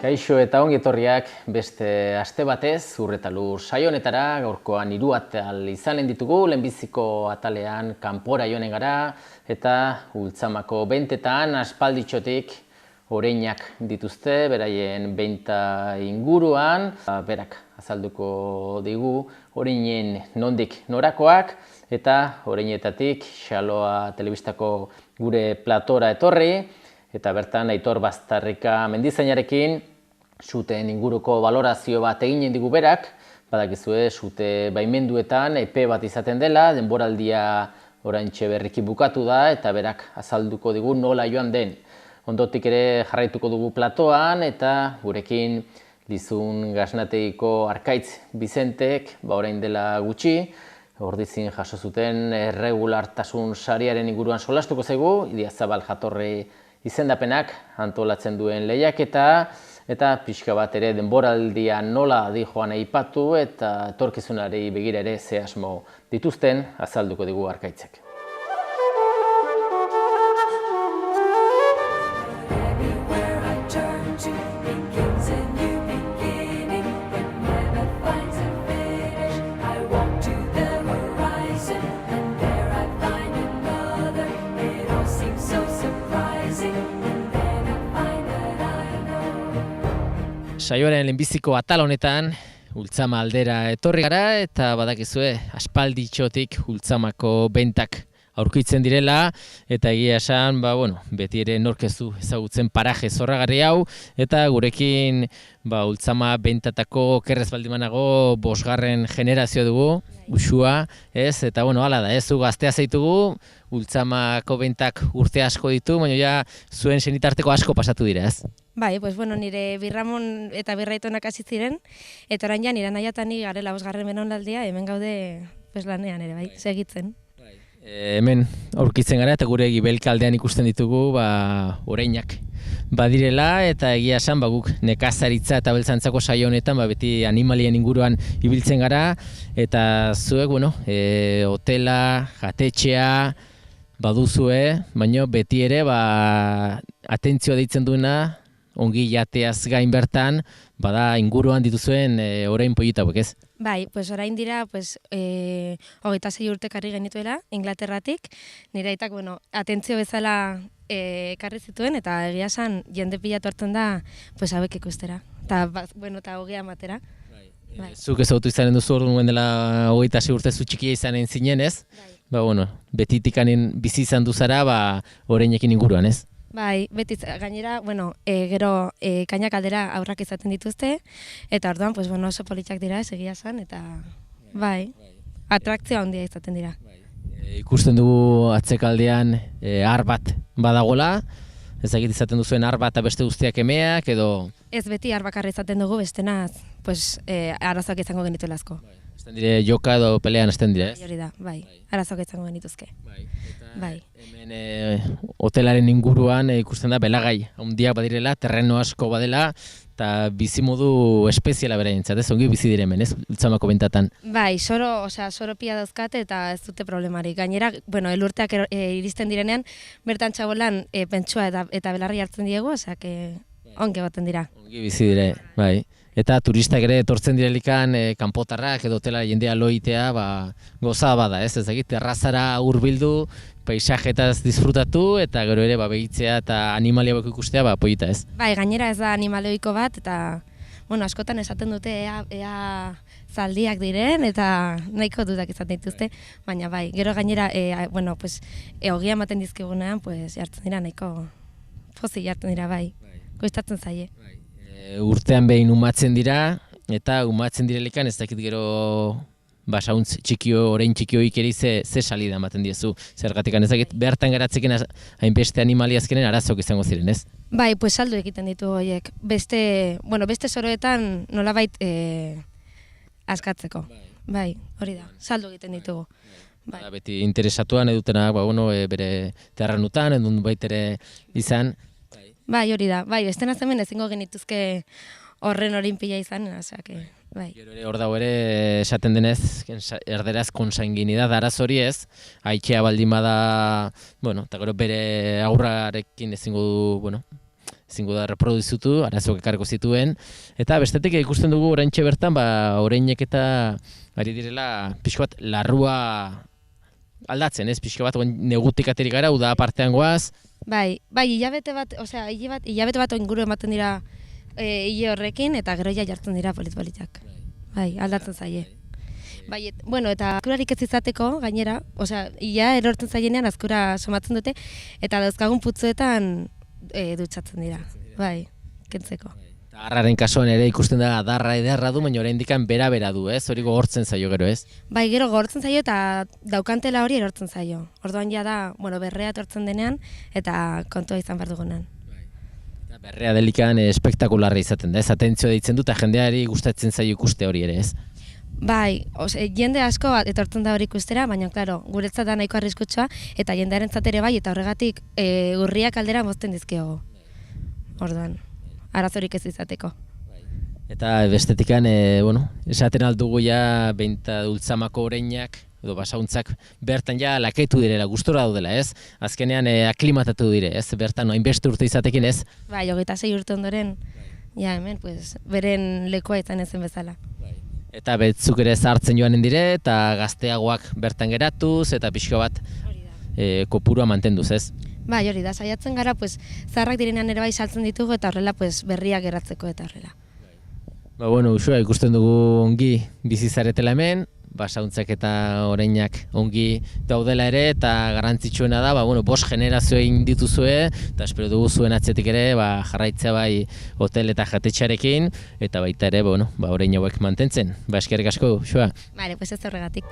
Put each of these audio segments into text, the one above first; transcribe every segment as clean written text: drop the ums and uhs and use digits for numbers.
Kaixo eta ongi etorriak beste aste batez Ur eta Lur saio honetara. Gaurkoan 3 atal izanen ditugu, lehenbiziko atalean kanpora joanen gara eta Ultzamako bentetan aspalditxotik oreinak dituzte, beraien benta inguruan. Berak azalduko digu oreinen nondik norakoak eta oreinetatik Xaloa telebistako gure platora etorri. Eta bertan Aitor Baztarrika mendizainarekin suteen inguruko balorazio bat eginen digu berak. Badakizue sute baimenduetan epe bat izaten dela, denboraldia oraintxe berriki bukatu da eta berak azalduko digu nola joan den. Ondotik ere jarraituko dugu platoan eta gurekin Lizun Gasnategiko Arkaitz Bizentek orain dela gutxi ordizin jaso zuten erregulartasun sariaren inguruan solastuko zaigu, Idiazabal jatorri izendapenak antolatzen duen lehiaketa eta pixka bat ere denboraldia nola dijoan aipatu eta etorkizunari begira ere ze asmo dituzten azalduko digu Arkaitzek. Saioaren lehenbiziko atal honetan Ultzama aldera etorri gara eta badakizue aspalditxotik Ultzamako bentak aurkitzen direla eta egia esan, beti ere norkezu ezagutzen paraje zorragarri hau eta gurekin Ultzama bentatako okerrez baldimanago 5. generazio dugu, Uxua, ez? Eta hala da, zu gaztea zaitugu, Ultzamako bentak urte asko ditu, baina zuen senitarteko asko pasatu dira, ez? Bai, nire Birramon eta Birraitonak hasi ziren, eta orain nire anaia eta ni garela 5. belaunaldia, hemen gaude lanean ere, bai, segitzen. Hemen aurkitzen gara eta gure gibelkaldean ikusten ditugu oreinak badirela eta egia esan guk nekazaritza eta beltzantzako saio honetan beti animalien inguruan ibiltzen gara eta zuek, hotela, jatetxea baduzue, baina beti ere atentzioa deitzen duena ongi jateaz gain bertan, bada inguruan dituzuen orain politauek, ez? Bai, orain dira, 26 urte karri genituela, Inglaterratik, nire aitak, atentzio bezala karri zituen, eta egia esan jende pila tortzen da, hauek ikustera, eta hogea matera. Zuk ezagutu izanen duzu orduan dela 26 urte zu txikia izanen zinen, ez? Betitikanen bizi izan duzara, oreinekin inguruan, ez? Bai, beti gainera, gero kainak aldera aurrak izaten dituzte, eta orduan, oso politxak dira, egia esan, eta bai, atrakzioa handia izaten dira. Ikusten dugu atzekaldean ar bat badagola, ezagit izaten duzuen ar bat eta beste guztiak emeak, edo... Ez beti ar bakarra izaten dugu, bestenaz, arazoak izango genituela asko. Esten dire joka edo pelean esten dire, ez? Hori da, bai, arazoak izango genituzke. Bai. Hemen hotelaren inguruan ikusten da belagai handiak badirela, terreno asko badela, eta bizimodu espeziala beraientzat, ez? Ongi bizi dire hemen, ez? Ultzamako bentatan. Bai, soro pia dauzkate eta ez dute problemarik. Gainera, elurteak iristen direnean, bertan txabolan pentsua eta belarri hartzen diegu, ongi baten dira. Ongi bizi dire, bai. Eta turistak ere etortzen direlikan kanpotarrak edo hotela jendea loitea, goza bada, ez? Ezagit, terrazara hurbildu, paisajetaz disfrutatu eta gero ere begitzea eta animaliak ikustea polita, ez? Bai, gainera ez da animalioiko bat eta askotan esaten dute ea zaldiak diren eta nahiko dudak izaten dituzte, baina bai, gero gainera ogia ematen dizkigunean, jartzen dira nahiko pozik jartzen dira, bai, gustatzen zaie. Urtean behin umatzen dira eta umatzen direlikan ez dakit gero sauntz orain txikioik eri ze salida ematen diezu. Zergatikan ez dakit bertan geratzeken hainbeste animaliazkenen arazok izango ziren, ez? Bai, saldu egiten ditu horiek. Beste soroetan nolabait askatzeko. Bai, hori da, saldu egiten ditugu. Beti interesatuan edutenak bere terranutan, edun baitere izan. Bai, hori da. Bai, beste hemen ezingo genituzke horren orinpila izan, bai. Gero ere hor dago ere esaten denez, erderaz konsanguinidad araz hori ez, aitzea baldin bada, eta gero bere aurrarekin ezingo du, ezingo da reproduzitu, arazoak ekarriko zituen, eta bestetik ikusten dugu oraintxe bertan, oreinek eta ari direla pixko bat larrua aldatzen, ez? Pixko bat negutik ateri gara, uda partean goaz. Bai, hilabete bat inguru ematen dira hile horrekin, eta gero ja jartzen dira polit-politak. Bai, aldatzen zaie. Bai, bueno, eta azkurarik ez izateko, gainera, ia erortzen zaienean azkura somatzen dute, eta dauzkagun putzuetan dutxatzen dira, bai, kentzeko. Adarraren kasuan ere ikusten da adarra ederra du, baina oraindik bera du, ez? Hori gogortzen zaio gero, ez? Bai, gero gogortzen zaio eta daukantela hori erortzen zaio. Orduan ja da, berrea etortzen denean eta kontua izan behar dugunan. Berrea delikan espektakularra izaten da, ez? Atentzioa deitzen dut, eta jendeari gustatzen zaio ikuste hori ere, ez? Bai, jende asko etortzen da hori ikustera, baina, klaro, guretzat da nahiko arriskutsua, eta jendearentzat ere bai, eta horregatik urriak aldera mozten dizkiogu. Orduan, arazorik ez izateko. Eta bestetikan, esaten aldugu ja, beinta Ultzamako oreinak, edo basauntzak, bertan ja laketu direla, gustora daudela, ez? Azkenean aklimatatu dire, ez? Bertan, hainbeste urte izatekin, ez? Bai, 26 urte ondoren, ja hemen, beren lekoa izan ezen bezala. Eta betzuk ere zahartzen joanen dire, eta gazteagoak bertan geratuz, eta pixko bat kopurua mantenduz, ez? Bai, hori da, saiatzen gara, zaharrak direnean ere bai saltzen ditugu, eta horrela berriak geratzeko eta horrela. Usua, ikusten dugu ongi bizizaretela hemen, basauntzak eta oreinak ongi daudela ere, eta garrantzitsuena da, 5 generazio egin dituzue, eta espero dugu zuen atzetik ere, jarraitzea bai hotel eta jatetxearekin, eta baita ere, orein hauek mantentzen. Eskerrik asko, Usua. Bale, ez horregatik.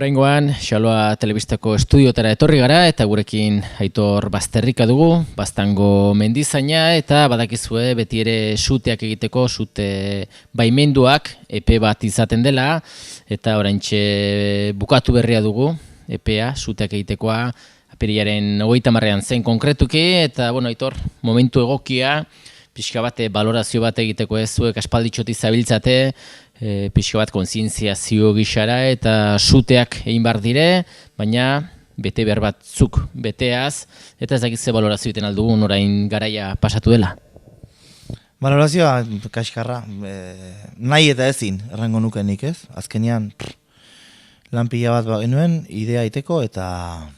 Oraingoan, Xaloa Telebistako estudiotara etorri gara eta gurekin Aitor Bazterrika dugu, Baztango mendizaina eta badakizue beti ere suteak egiteko, sute baimenduak epe bat izaten dela eta oraintxe bukatu berria dugu, epea, suteak egitekoa apirilaren 30ean zen konkretuki eta Aitor, momentu egokia, pixka bat balorazio bat egiteko ez zuek aspalditxotik zabiltzate, pixka bat kontzientziazio gixara eta suteak egin behar dire, baina bete behar batzuk beteaz, eta ez dakitze balorazio egiten aldugun orain garaia pasatu dela. Balorazioa kaskarra, nahi eta ezin errango nukenik ez, azkenean lan pila bat genuen, idea iteko eta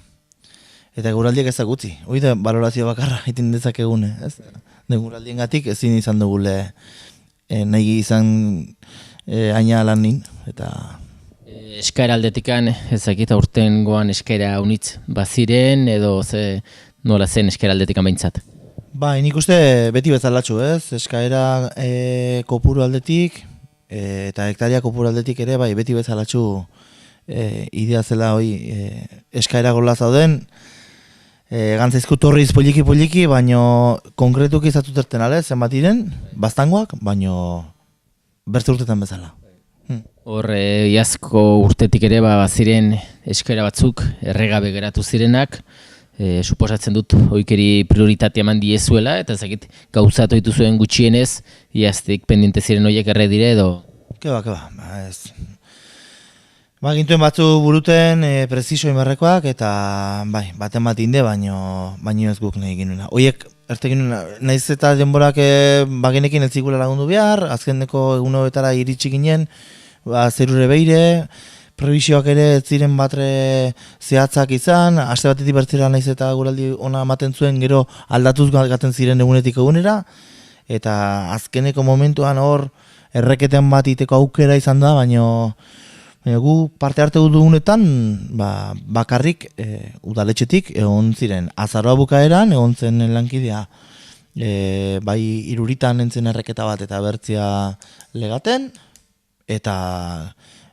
guraldiak ezagutzi. Hoi da balorazio bakarra egiten dezakegune, ez? Guraldiengatik ezin izan dugule nahi izan aina lan nin, eta... Eskaera aldetikan, ezakit aurten goan eskaera unitz baziren, edo nola zen eskaera aldetikan behintzat? Nik uste beti bezalatxu, ez? Eskaera kopuru aldetik, eta hektaria kopuru aldetik ere, beti bezalatxu idea zela eskaera gola zauden, gantzaizku torriz poliki, baino konkretuki izatut ale, zenbat diren, Baztangoak, baino bertze urtetan bezala. Hor, iazko urtetik ere baziren eskaera batzuk erregabe geratu zirenak, suposatzen dut oikeri prioritatea eman diezuela, eta ezakit gauzatu dituzuen gutxienez, iaztik pendiente ziren horiek erre dire edo... Keba, ez... Gintuen batzu buruten preciso inberrekoak eta baten bat inde, baino ez guk nahi ginuna. Oiek, nahiz eta denborak bagenekin eltzikula lagundu behar, azkeneko egunoetara iritsi ginen, zerure beire, prebisioak ere ez ziren batre zehatzak izan, aste batetik bertzera nahiz eta guraldi ona ematen zuen gero aldatuz gaten ziren egunetik egunera, eta azkeneko momentuan hor erreketen bat iteko aukera izan da, baino gu parte arte dugunetan bakarrik udaletxetik egon ziren. Azaroa bukaeran egon zen lankidea bai Iruritan entzen erreketa bat eta bertzia legaten, eta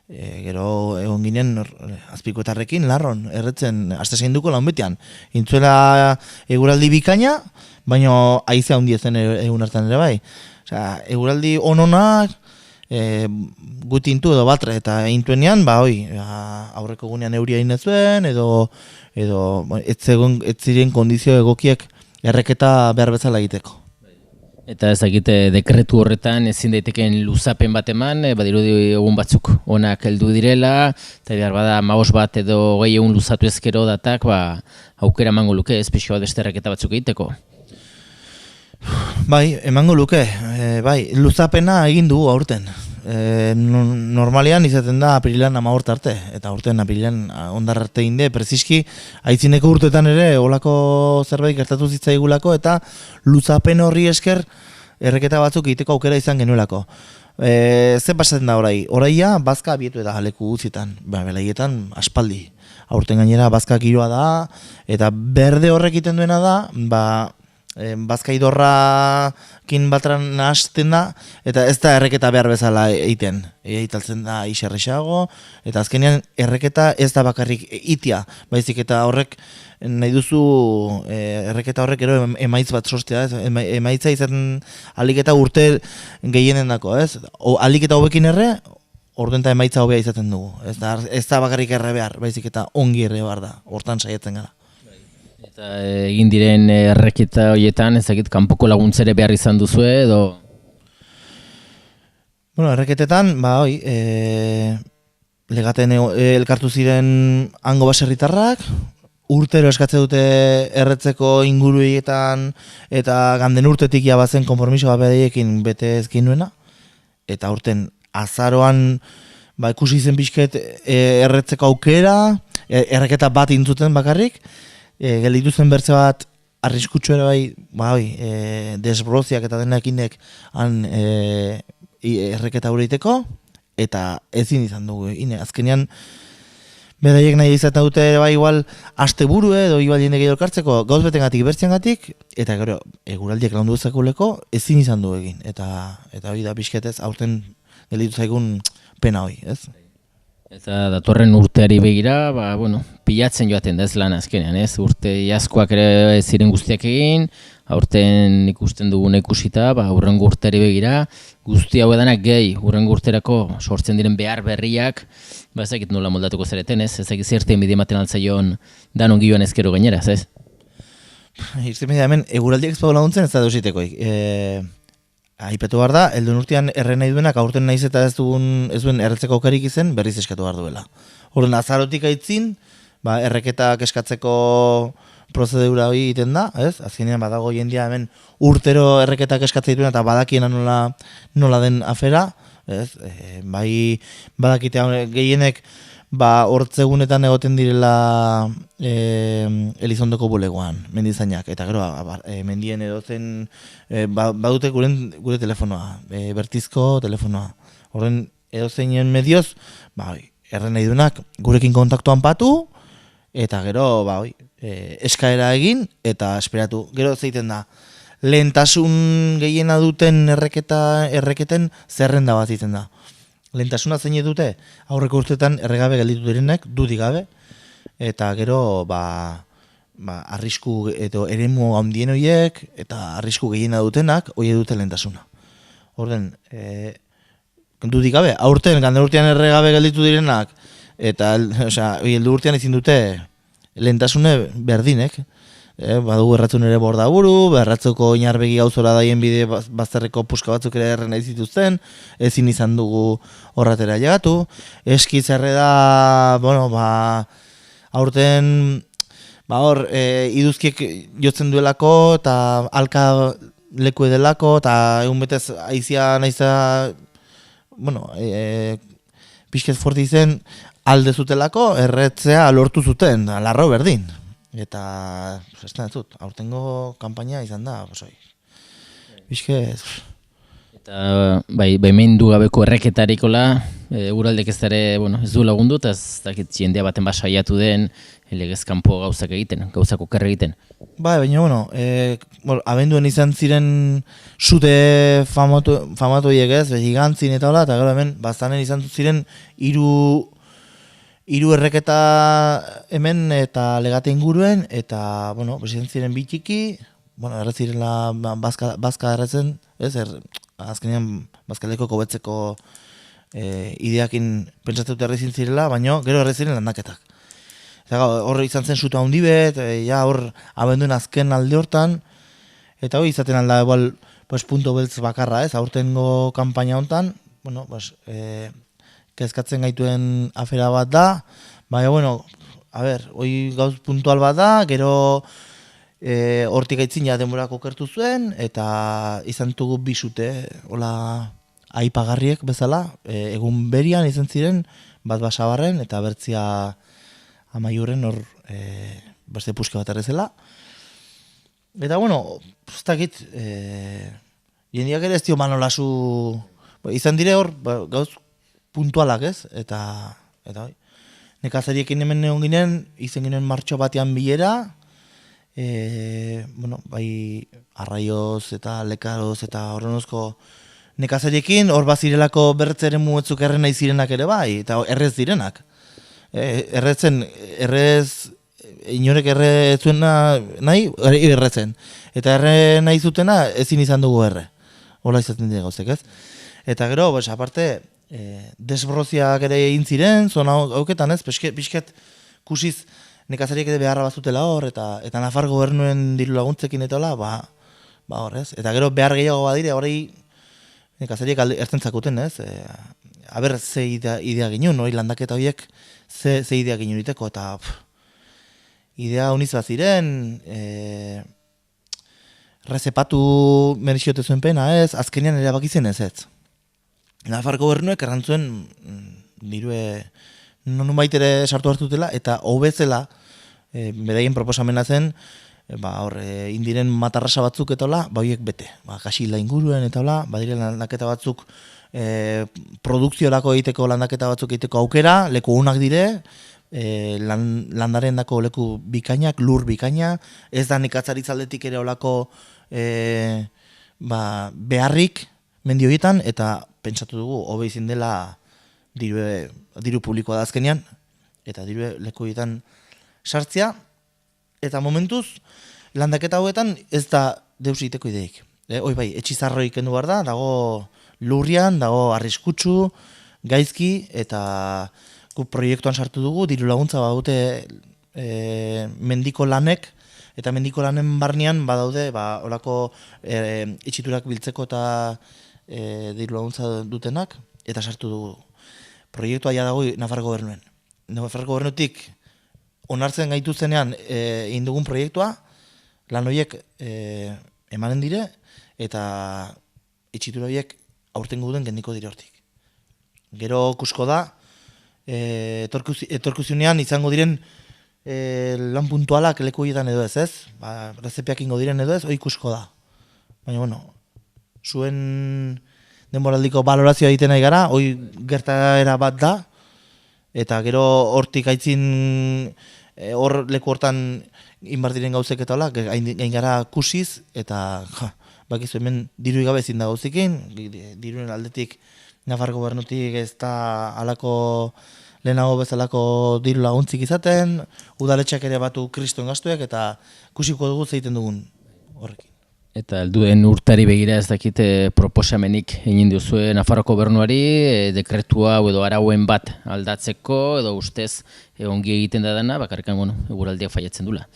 gero egon ginen azpikoetarrekin larron erretzen aste seinduko launbetean. Intzuela eguraldi bikaina, baina haizea hundi zen egun hartan ere bai. Eguraldi ononak, gutintu edo batre, eta intuenean, aurreko gunean euria inezuen, edo ez ziren kondizio egokiek erreketa behar bezala egiteko. Eta ezagite dekretu horretan ezin daiteken luzapen bat eman, badirudi egun batzuk onak heldu direla, eta behar bada 15 bat edo 20 egun luzatu ezkero datak, aukera emango luke ez pixka bat beste erreketa batzuk egiteko. Bai, emango luke, luzapena egin dugu aurten. Normalean izaten da apirilan 15 arte, eta aurten apirilan ondar arte inde, preziski aitzineko urteetan ere olako zerbait gertatu zitzaigulako, eta luzapen horri esker erreketa batzuk egiteko aukera izan genuelako. Ze pasatzen da orai? Oraia bazka abietu eta leku guztietan, belaietan aspaldi. Aurten gainera bazka giroa da, eta berde horrek egiten duena da, bazka idorrakin batran nahasten da, eta ez da erreketa behar bezala egiten. Italtzen da iserrexago, eta azkenean erreketa ez da bakarrik itia, baizik eta horrek nahi duzu erreketa horrek ero emaitz bat sortzea, emaitza izaten alik eta urte gehienen dako, ez? Alik eta hobekin erre, ordenta emaitza hobea izaten dugu. Ez da bakarrik erre behar, baizik eta ongi erre behar da, hortan saiatzen gara. Eta egin diren erreketa horietan, ezagit, kanpoko laguntzere behar izan duzue, edo? Bueno, erreketetan, legaten elkartu ziren hango baserritarrak, urtero eskatze dute erretzeko inguruetan, eta ganden urtetik jabazen konpromiso gabeaiekin bete ezkin nuena, eta urten azaroan ikusi zen pixket erretzeko aukera, erreketa bat intzuten bakarrik, gelditu zen bertze bat arriskutsu ere desbroziak eta denakinek han erreketa egiteko, eta ezin izan dugu. Azkenean, beraiek nahi izaten dute igual asteburu edo igual jende gehiago elkartzeko gauz betengatik, bertzengatik, eta gero eguraldiak lagundu dezakuleko ezin izan du egin. Eta hori da pixketez aurten gelditu zaigun pena hori, ez? Eta datorren urteari begira, pilatzen joaten da ez lan azkenean, ez? Urte iazkoak ere ziren guztiak egin, aurten ikusten duguna ikusita, hurrengo urteari begira, guzti hau edanak gehi, hurrengo urterako sortzen diren behar berriak, ezakit nola moldatuko zareten, ez? Ezakit zerten bide ematen altzaion danon gioan ezkero gaineraz, ez? Irten hemen, eguraldiak ez badu laguntzen ez da deusitekoik. Aipatu behar da, helduen urtean erre nahi duenak aurten naiz eta ez duen erretzeko aukerik izen berriz eskatu behar duela. Horren azarotik aitzin, erreketak eskatzeko prozedura hori egiten da, ez? Azkenean badago jendia hemen urtero erreketak eskatzen dituen eta badakiena nola den afera, ez? Badakite gehienek hortzegunetan egoten direla Elizondoko bulegoan, mendizainak, eta gero mendien edozen badute gure telefonoa, bertizko telefonoa. Horren edozeinen medioz, erren nahi duenak gurekin kontaktuan patu, eta gero eskaera egin eta esperatu. Gero zeiten da, lehentasun gehiena duten erreketen zerrenda bat egiten da. Lehentasuna zein dute aurreko urteetan erregabe gelditu direnek, dudik gabe, eta gero arrisku edo eremu handien horiek eta arrisku gehiena dutenak hori dute lehentasuna. Orden, dudik gabe, aurten ganden urtean erregabe gelditu direnak, eta heldu urtean ezin dute lehentasune berdinek. Badugu erratzun ere bordaburu, berratzuko inarbegi gauzora daien bide bazterreko puska batzuk ere erren nahi zituzten, ezin izan dugu horratera llegatu. Eskiz erre da, aurten iduzkiek jotzen duelako eta alka leku edelako, eta egun betez aizia nahiza, pixket forti izen alde zutelako erretzea lortu zuten, larro berdin. Eta, ez da, aurtengo kanpaina izan da, bizke... Eta, baimendu gabeko erreketarikola, uraldek ez dara, ez du lagundu, eta ez dakit jendea baten saiatu den, legez kanpo gauzak egiten, gauzak okerre egiten. Baina, abenduen izan ziren sute famatu horiek ez, gigantzin eta hola, eta gero hemen, bazanen izan ziren hiru erreketa hemen eta legate inguruen, eta, izan ziren bitxiki, erretzirela bazka erretzen, ez, azkenean bazkaleko kobetzeko ideakin pentsatzen dut errezin zirela, baina gero erreziren landaketak. Eta hor izan zen suta handi bet, ja hor abenduen azken alde hortan, eta hori izaten alda igual, pues, punto beltz bakarra, ez, aurtengo kanpaina hontan, bueno, pues, kezkatzen gaituen afera bat da, baina, bueno, a ber, hori gauz puntual bat da, gero hortik aitzin ja denborak okertu zuen, eta izan dugu bisute, hola, aipagarriek bezala, egun berian izan ziren, bat basabarren, eta bertzia amaiurren hor beste puske bat errezela. Eta, bueno, ez dakit, jendiak ere ez dio manolazu, izan dire hor, gauz puntualak ez, eta bai. Nekazariekin hemen egon ginen, izen ginen martxo batean bilera, bueno, bai arraioz eta lekaroz eta horrenozko nekazariekin, hor bazirelako bertzeren muetzuk erren nahi zirenak ere bai, eta errez direnak. Inorek erre zuena nahi, erretzen. Eta erre nahi zutena ezin izan dugu erre. Hola izaten dira gauzek, ez? Eta gero, pues, aparte, desbroziak ere egin ziren, zona hauketan, ez? Pixket kusiz nekazariek ere beharra bazutela hor, eta Nafar gobernuen diru laguntzekin eta hola, ba hor, ez? Eta gero behar gehiago badire, hori nekazariek ertzen zakuten, ez? Aber, ze idea ginen, hori landaketa horiek, ze idea ginen iteko, eta idea honiz bat ziren, rezepatu merexiote zuen pena, ez? Azkenean ere bakizen ez, ez? Nafar gobernuek errantzuen dirue non baitere sartu hartutela, eta hobezela, beraien proposamena zen, indiren matarrasa batzuk eta hola, horiek bete. Gasila inguruen eta hola, badire landaketa batzuk, produkziorako egiteko landaketa batzuk egiteko aukera, leku unak dire, landaren dako leku bikainak, lur bikaina, ez da nekatzaritzaldetik ere olako beharrik mendi horietan, eta pentsatu dugu, hobe izin dela diru publikoa da azkenean, eta diru leku horietan sartzea, eta momentuz, landaketa hauetan ez da deus egiteko ideik. Hoi bai, etxizarroi kendu behar da, dago lurrian, dago arriskutsu, gaizki, eta guk proiektuan sartu dugu, diru laguntza badute mendiko lanek, eta mendiko lanen barnean badaude olako itxiturak biltzeko eta diru laguntza dutenak, eta sartu dugu. Proiektua ja dago Nafar gobernuen. Nafar gobernutik onartzen gaitu zenean egin dugun proiektua, lan horiek emanen dire, eta itxitura horiek aurten guden gendiko dire hortik. Gero kusko da, etorkuzunean izango diren lan puntualak leku horietan edo ez, rezepiak ingo diren edo ez, hori kusko da. Baina, bueno, zuen denboraldiko balorazioa egiten nahi gara, hori gertaera bat da, eta gero hortik aitzin hor leku hortan inbar diren gauzek eta hola, gain gara kusiz, eta bakizu hemen diru gabe ezin da gauzikin, diruen aldetik Nafar gobernutik ez da alako lehenago bezalako diru laguntzik izaten, udaletxeak ere batu kriston gastuek, eta kusiko dugu zeiten dugun horrekin. Eta helduen urtari begira ez dakite proposamenik egin duzue Nafarroko gobernuari, dekretua edo arauen bat aldatzeko, edo ustez ongi egiten da dena, bakarrikan eguraldiak faiatzen dula.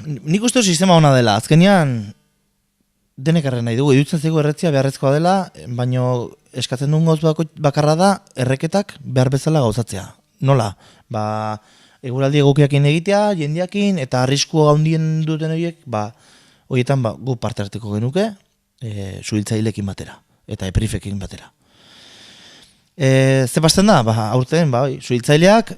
Nik uste sistema ona dela, azkenean denek erren nahi dugu, iruditzen zaigu erretzia beharrezkoa dela, baino eskatzen duen gauz bakarra da erreketak behar bezala gauzatzea. Nola? Eguraldi egokiakin egitea, jendiakin, eta arrisku handien duten horiek, horietan gu parte harteko genuke, suhiltzailekin batera, eta eprifekin batera. Ze pasten da? Aurten, suhiltzaileak,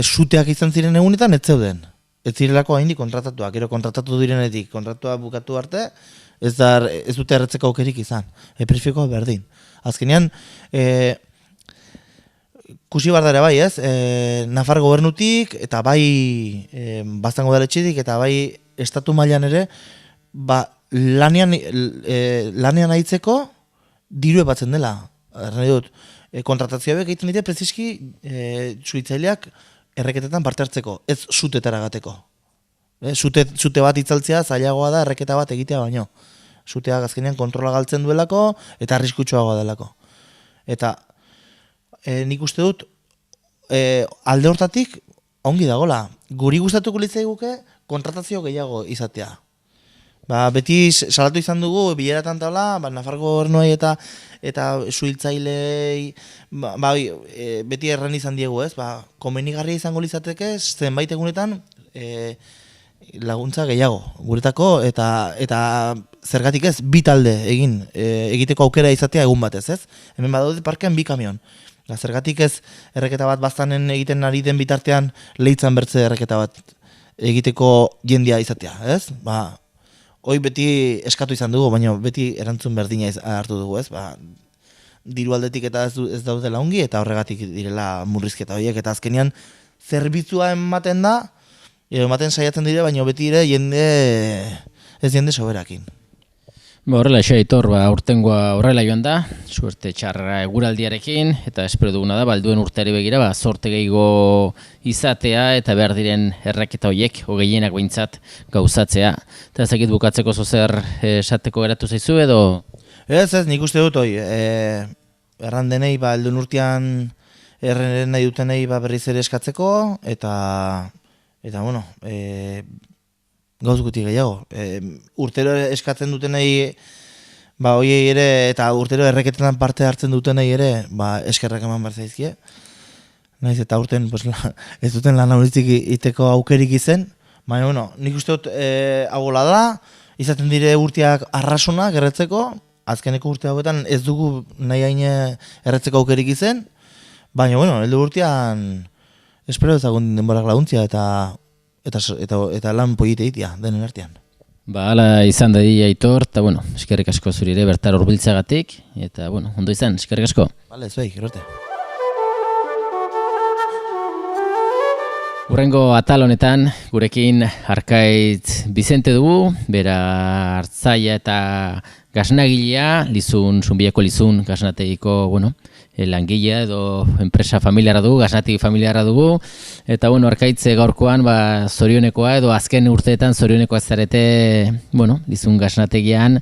suteak izan ziren egunetan, ez zeuden. Ez zirelako haindi kontratatuak, gero kontratatu direnetik, kontratua bukatu arte, ez dute erretzeko aukerik izan. Eprifekoa berdin. Azkenean, kusi bardara bai, ez? Nafar gobernutik, eta bai Baztango udaletxetik, eta bai estatu mailan ere, lanean aitzeko diru batzen dela. Erran dut, kontratazioa egiten dite preziski suhitzaileak erreketetan parte hartzeko, ez sutetara gateko. Sute bat itzaltzea zailagoa da erreketa bat egitea baino. suteak azkenean kontrola galtzen duelako eta arriskutsuagoa delako. Eta nik uste dut alde hortatik ongi dagola. Guri gustatuko litzaiguke kontratazio gehiago izatea. Beti salatu izan dugu bileratan taula, Nafarroko gobernuei eta suhiltzailei beti erran izan diegu, ez? Komenigarria izango litzateke zenbait egunetan laguntza gehiago guretako eta zergatik ez bi talde egiteko aukera izatea egun batez, ez? Hemen badaude parkean 2 kamion. Zergatik ez erreketa bat baztanen egiten ari den bitartean Leitzan bertze erreketa bat egiteko jendia izatea, ez? Hoi beti eskatu izan dugu, baina beti erantzun berdina hartu dugu, ez? Diru aldetik eta ez daudela ongi, eta horregatik direla murrizketa horiek, eta azkenean zerbitzua ematen da, ematen saiatzen dire, baina beti ere ez jende soberakin. Horrela Aitor, aurtengoa horrela joan da, suerte txarra eguraldiarekin, eta espero duguna da, balduen urteari begira, zorte gehiago izatea, eta behar diren erraketa horiek, gehienak behintzat gauzatzea. Eta ezakit bukatzeko zozer esateko geratu zaizu edo? Ez, nik uste dut hoi, erran denei, helduen urtean erren nahi dutenei berriz ere eskatzeko, eta bueno, gauz guti gehiago. Urtero eskatzen dutenei hoiei ere, eta urtero erreketetan parte hartzen dutenei ere, eskerrak eman behar zaizkie. Naiz eta urten ez duten lan hauritzik iteko aukerik izen. Baina, bueno, nik uste dut agola da, izaten dire urteak arrasunak erretzeko, azkeneko urte hauetan ez dugu nahi haine erretzeko aukerik izen, baina, bueno, heldu urtean espero ezagun denborak laguntzia eta lan polite egitea denen artean. Hala izan da Aitor, eta bueno, eskerrik asko zuri ere bertar hurbiltzagatik, eta bueno, ondo izan, eskerrik asko. Bale, zuei, gerorte. Hurrengo atal honetan, gurekin Arkaitz Bizente dugu, bera hartzaia eta gaznagilea, Zunbiako Lizun gaznategiko, bueno, langilea edo enpresa familiara dugu, gaznategi familiara dugu, eta bueno, Arkaitz gaurkoan zorionekoa edo azken urteetan zorionekoa zarete, bueno, Lizun gaznategian,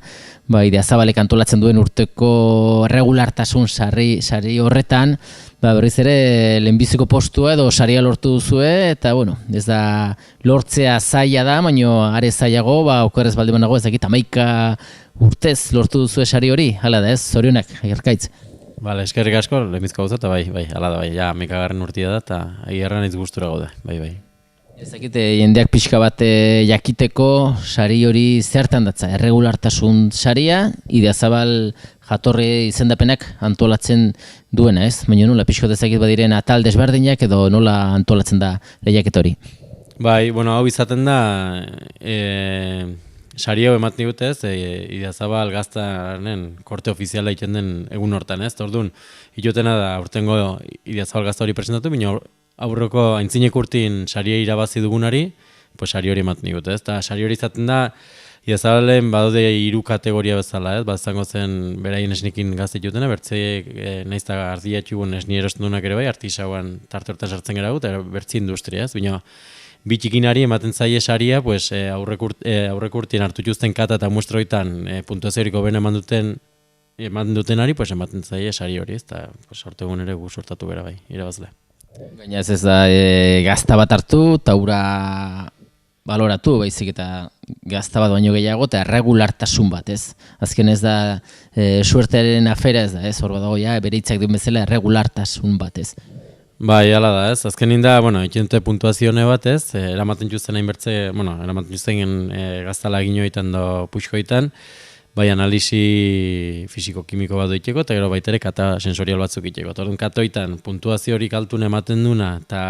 Ideazabalek antolatzen duen urteko regulartasun sari horretan, berriz ere lehenbiziko postua edo saria lortu duzue, eta bueno, ez da lortzea zaila da, baina are zailago, okerrez balde banago, ez dakit 11 urtez lortu duzue sari hori, hala da ez, zorionak, Arkaitz. Bale, eskerrik asko, lehenbizko gauza, eta bai, hala da bai, ja, 11. urtia da, eta agerran ez gustura gaude, bai. Ez dakite, jendeak pixka bat jakiteko sari hori zertan datza, erregulartasun saria, Ideazabal jatorri izendapenak antolatzen duena, ez? Baina nola, pixko ezakit badiren atal desberdinak edo nola antolatzen da lehiaketa hori? Bai, bueno, hau izaten da, sari hau ematen digute ez, Ideazabal gaztaren korte ofiziala egiten den egun hortan, ez? Orduan, ilotena da, urtengo Ideazabal gazta hori presentatu, baina aurreko aintzinek urtin saria irabazi dugunari, pues sari hori ematen digute, ez? Eta sari hori izaten da, Ideazabalen badaude 3 kategoria bezala, ez? Izango zen beraien esnekin gazte jutena, bertzeek nahiz eta ardia txugun esni erosten duenak ere bai, artisauan tarte hortan sartzen gara eta bertzi industria, ez? Baina bi txikinari ematen zaie saria, pues aurreko urtien hartu juzten kata eta muestroitan puntuaziorik hobena eman dutenari, pues ematen zaie sari hori, ez? Eta sortegun ere gu sortatu bera bai, irabazle. Gaina ez da gazta bat hartu, taura baloratu, baizik eta gazta bat baino gehiago, eta erregulartasun bat, ez? Azken ez da suertearen afera ez da, ez? Hor badago, bere hitzak duen bezala erregulartasun bat, ez? Bai, hala da, ez? Azkenin da, bueno, ikente puntuazione bat, ez? Eramaten juzen hainbertze, bueno, eramaten juzen gaztala ginoetan do puxkoetan, bai analisi fisiko-kimiko bat doiteko, eta gero baitere kata sensorial batzuk iteko. Orduan katoitan puntuazio horik altun ematen duna, eta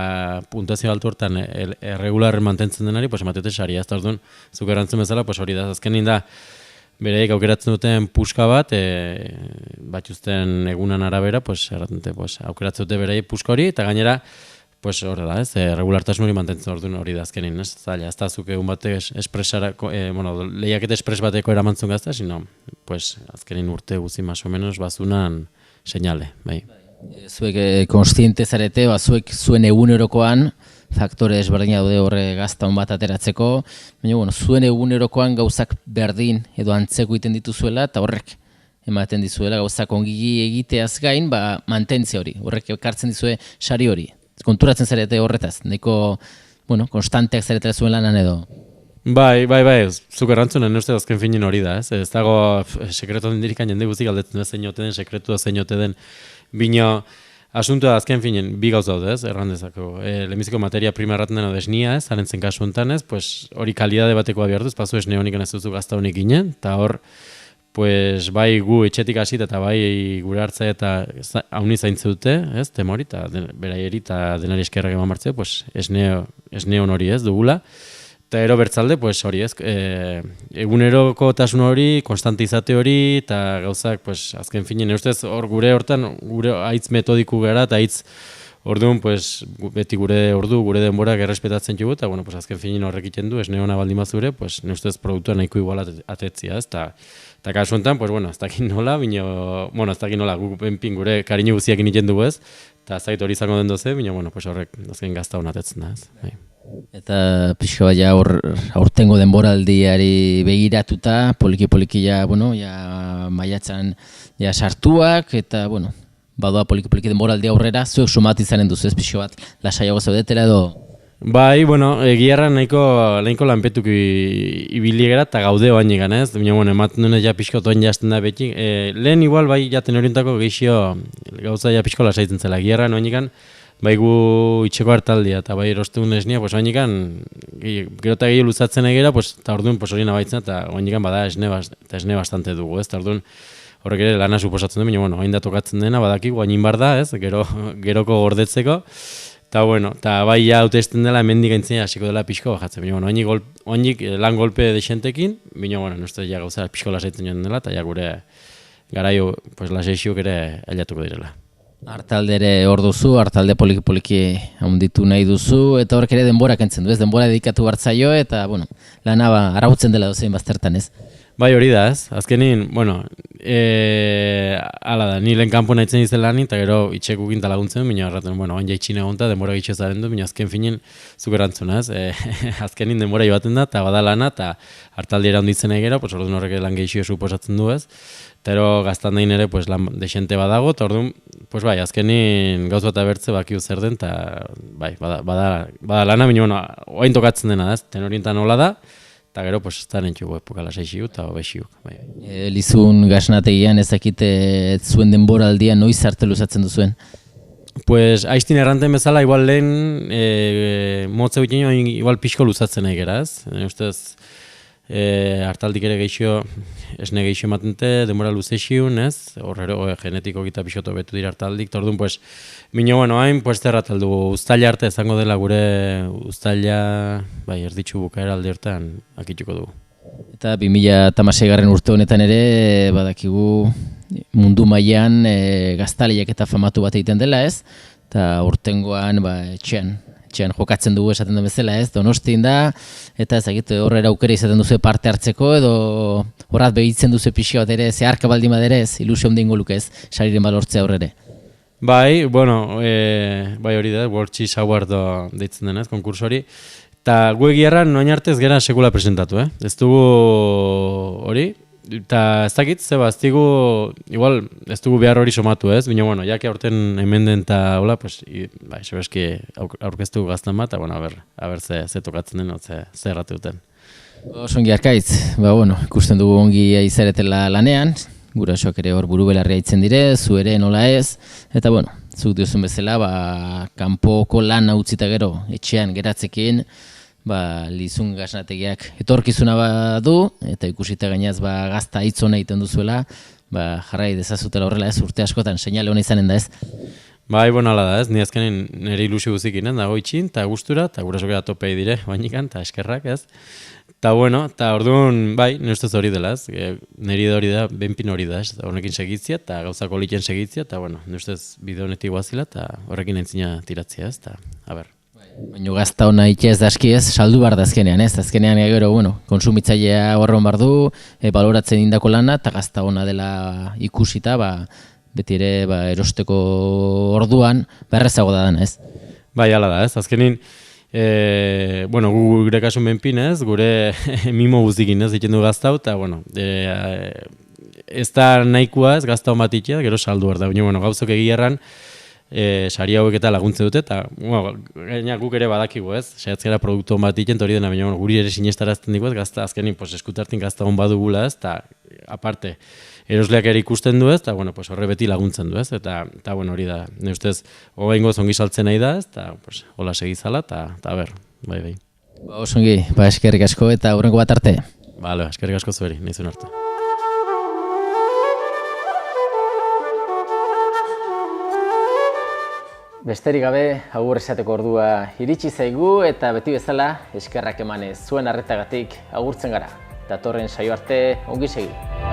puntuazio altu hortan erregular mantentzen denari, pues ematete saria. Ez da orduan, zuk erantzun bezala, pues hori da. Azkenin da, bereik aukeratzen duten puska bat, batxuzten egunan arabera, pues erratente, pues aukeratzen dute bereik puska hori, eta gainera, pues hori da, ez, regulartasun hori mantentzen orduan hori da azkenin, ez, zaila, ez da zuke egun bate espresarako, lehiaketa espres bateko eramantzun gazta, sino, pues, azkenin urte guzi más o menos bazunan seinale, bai. Zuek konstiente zarete, zuek zuen egunerokoan faktore ezberdina daude horre gaztaun bat ateratzeko, baina bueno, zuen egunerokoan gauzak berdin edo antzeko egiten dituzuela eta horrek ematen dizuela gauzak ongigi egiteaz gain, mantentzia hori, horrek ekartzen dizue sari hori. Konturatzen zarete horretaz, nahiko, konstanteak zaretela zuen lanan edo. Bai, zuk errantzunen uste azken finin hori da, ez? Ez dago sekretu dindirikan jende guztik aldetzen da zein ote den, sekretua zein ote den, bino asuntua azken finen bi gauza daude, ez? Errandezako. Lehenbiziko materia prima erraten dena desnia, ez? Harentzen kasu hontan, ez? Pues hori kalidade batekoa behar duz, pasu esne honik ez duzu gazta honik ginen, eta hor, pues bai gu etxetik hasit eta bai gure hartza eta hauni zaintze dute, ez? Temori, eta beraieri eta denari eskerrak eman martzea, pues esne hori ez dugula. Eta ero bertzalde, pues hori ez, eguneroko tasun hori, konstante izate hori, eta gauzak, pues azken finen, ustez hor gure haitz metodiku gara, eta haitz orduan, pues beti gure denborak errespetatzen dugu, eta bueno, pues azken finen horrek iten du, esne hona baldin bazure, pues ustez produktua nahiko igual atetzia, ez, eta kasu honetan, pues bueno, ez dakit nola, ez dakit nola, gure kariño guziak iten dugu ez, eta zait hori izango den doze, baina bueno, pues horrek azken gazta hona atetzen da, ez, bai. Eta pixka bat ja aurtengo denboraldiari begiratuta, poliki ja, maiatzan ja sartuak, eta, badoa poliki denboraldi aurrera, zuek sumatu izanen duzu ez pixka bat, lasaiago zaudetela edo? Bai, egiarra nahiko lanpetuk ibili gara eta gaude oain egan ez, baina ematen duen ja pixka otoen jazten da beti. Lehen igual, bai, jaten orientako gehixio gauza ja pixko lasaitzen zela, egiarra oain egan, bai gu itxeko hartaldia eta bai erostegun esnia, pues oainikan, gero eta gehiago luzatzen egera, eta orduan hori nabaitzen, eta oainikan bada esne bastante dugu, ez, eta orduan horrek ere lana suposatzen du, baina oain da tokatzen dena, badakigu, oainin bar da, ez, geroko gordetzeko, eta bai ja hautezten dela hemendik gaintzen hasiko dela pixko bajatzen, baina oainik lan golpe dexentekin, baina uste ja gauza pixko lasaitzen joan dela, eta ja gure garaio lasaixiok ere ailatuko direla. Artaldere hor duzu, artalde poliki handitu nahi duzu, eta horrek ere denbora kentzen du, ez? Denbora dedikatu hartzaio, eta, lana arautzen dela dozein baztertan, ez? Bai, hori da, ez? Azkenin, ala da, ni lehen kanpo nahitzen izan lanin, eta gero itxeko ginta laguntzen, baina erraten, hain jaitxine egonta, denbora gitxe zaren du, baina azken finin zukerantzuna, ez? Azkenin denbora joaten da, eta bada lana, eta artaldiera handitzen egera, orduan horrek lan gehixio suposatzen du, ez? Eta gaztan dain ere lan desente badago, eta orduan, azkenin gauz bat abertze bakiu zer den, eta bai, bada lana, baina oain tokatzen dena, ez? Tenorientan hola da, eta gero, ez da nintxugu epokala saixiu eta obexiuk. Lizun gasnategian ezakite zuen denboraldian noiz arte luzatzen duzuen? Aiztin erranten bezala, igual lehen motze egiten igual pixko luzatzen egera, ez? Ustez, hartaldik ere geixio, esne geixio ematente, denbora luzexiun, ez? Horrero, genetiko gita pixoto betu dira hartaldik, eta orduan, minio, hain, zerrat aldu, uztaila arte ezango dela gure uztaila, erditxu bukaera alde hortan akituko dugu. Eta 2016 urte honetan ere, badakigu mundu mailan gaztaleiak eta famatu bat egiten dela, ez? Eta urtengoan, etxean jokatzen dugu esaten den bezala, ez? Donostin da, eta ezagite horrera aukera izaten duzu parte hartzeko, edo horrat behitzen duzu pixka bat ere, zeharka baldin badere ez, ilusio ondingo luke ez, sariren balortzea horrere. Bai, hori da, World Cheese Award deitzen denez, konkurso hori. Eta gu egiarran noain arte ez gera sekula presentatu, Ez dugu hori, eta ez dakit, ez dugu behar hori somatu, ez? Baina, jake aurten hemen den eta hola, sebeski aurkeztu gaztan bat, eta aber ze tokatzen den, ze errate duten. Ongi arkaitz, ikusten dugu ongi izaretela lanean, gurasoak ere hor buru belarria itzen dire, zu ere nola ez, eta zuk diozun bezala, kanpoko lan utzita gero, etxean geratzekin, Lizun gasnategiak etorkizuna badu, eta ikusita gainaz gazta hitzona egiten duzuela, jarrai dezazutela horrela ez, urte askotan seinale hona izanen da ez. Bai, ala da ez, ni azkenin nire ilusio guzikin, dago itxin, eta gustura, eta gurasokera topei dire, bainikan, eta eskerrak ez. Eta eta orduan, nire ustez hori dela ez, nire hori da, benpin hori da ez, horrekin segitzia, eta gauzako liken segitzia, eta nire ustez bide honetik guazila, eta horrekin entzina tiratzia ez, eta haber. Baina gazta hona itxe ez dazki ez, saldu bar da azkenean ez, azkenean gero, konsumitzailea horron bar du, baloratzen indako lana, eta gazta hona dela ikusita, beti ere erosteko orduan, errezago da dana ez. Bai, ala da ez, azkenin, Bueno, gure kasun benpin ez, gure mimo guztikin ez egiten du gaztau, eta bueno, ez da nahikoa ez gaztau bat itea, gero saldu da. Baina, bueno, gauzok egierran, sari hauek eta laguntzen dute, eta gaina guk ere badakigu ez, saiatzera produktu bat iten, hori dena, baina guri ere sinestarazten dugu ez, gazta azkenin eskutartin gazta hon badugula ez, eta aparte, erosleak ere ikusten du ez, eta horre beti laguntzen du ez, eta bueno, hori da, ne ustez, hogeingoz ongi saltzen nahi da ez, eta hola segizala, eta ber, bai. Osongi, eskerrik asko eta hurrengo bat arte. Bale, eskerrik asko zueri, nizun arte. Besterik gabe, agur esateko ordua iritsi zaigu eta beti bezala eskerrak emanez zuen arretagatik agurtzen gara. Datorren saio arte ongi segi.